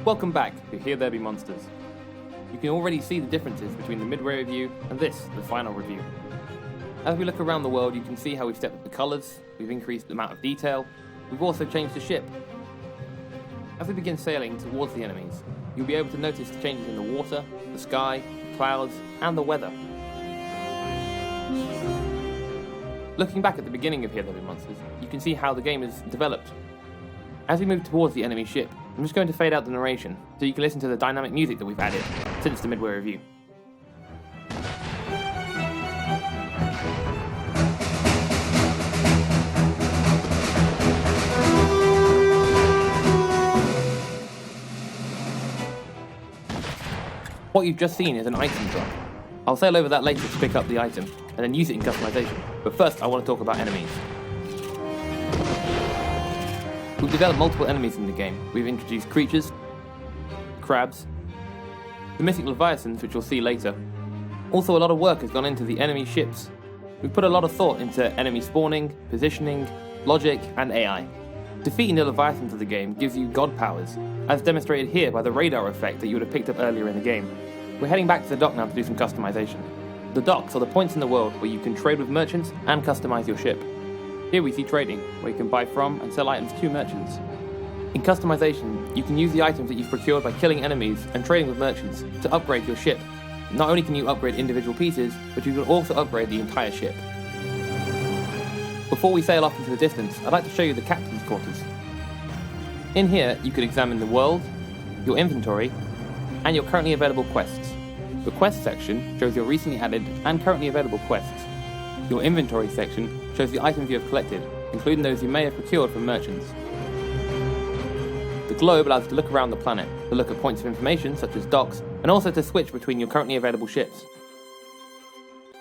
Welcome back to Here There Be Monsters. You can already see the differences between the midway review and this, the final review. As we look around the world, you can see how we've stepped up the colours, we've increased the amount of detail, we've also changed the ship. As we begin sailing towards the enemies, you'll be able to notice the changes in the water, the sky, the clouds, and the weather. Looking back at the beginning of Here There Be Monsters, you can see how the game is developed. As we move towards the enemy ship, I'm just going to fade out the narration so you can listen to the dynamic music that we've added since the midway review. What you've just seen is an item drop. I'll sail over that later to pick up the item, and then use it in customization, but first I want to talk about enemies. We've developed multiple enemies in the game. We've introduced creatures, crabs, the mythic leviathans, which you'll see later. Also, a lot of work has gone into the enemy ships. We've put a lot of thought into enemy spawning, positioning, logic, and AI. Defeating the leviathans of the game gives you god powers, as demonstrated here by the radar effect that you would have picked up earlier in the game. We're heading back to the dock now to do some customization. The docks are the points in the world where you can trade with merchants and customize your ship. Here we see trading, where you can buy from and sell items to merchants. In customization, you can use the items that you've procured by killing enemies and trading with merchants to upgrade your ship. Not only can you upgrade individual pieces, but you can also upgrade the entire ship. Before we sail off into the distance, I'd like to show you the captain's quarters. In here, you can examine the world, your inventory, and your currently available quests. The quest section shows your recently added and currently available quests. Your inventory section shows the items you have collected, including those you may have procured from merchants. The globe allows you to look around the planet, to look at points of information such as docks, and also to switch between your currently available ships.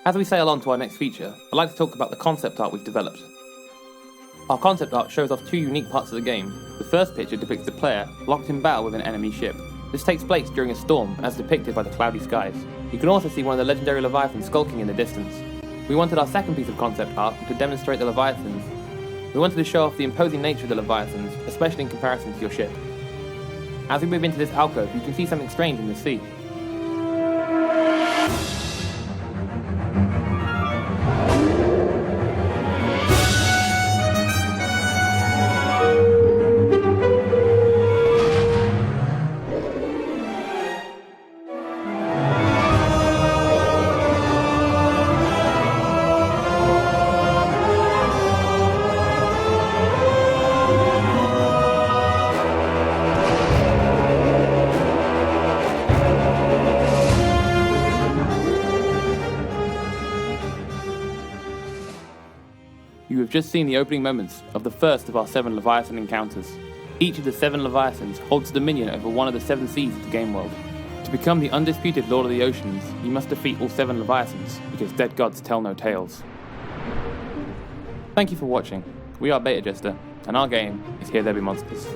As we sail on to our next feature, I'd like to talk about the concept art we've developed. Our concept art shows off two unique parts of the game. The first picture depicts the player locked in battle with an enemy ship. This takes place during a storm, as depicted by the cloudy skies. You can also see one of the legendary leviathans skulking in the distance. We wanted our second piece of concept art to demonstrate the leviathans. We wanted to show off the imposing nature of the leviathans, especially in comparison to your ship. As we move into this alcove, you can see something strange in the sea. You have just seen the opening moments of the first of our 7 Leviathan encounters. Each of the 7 Leviathans holds dominion over one of the 7 seas of the game world. To become the undisputed Lord of the Oceans, you must defeat all 7 Leviathans, because dead gods tell no tales. Thank you for watching. We are BetaJester, and our game is Here There Be Monsters.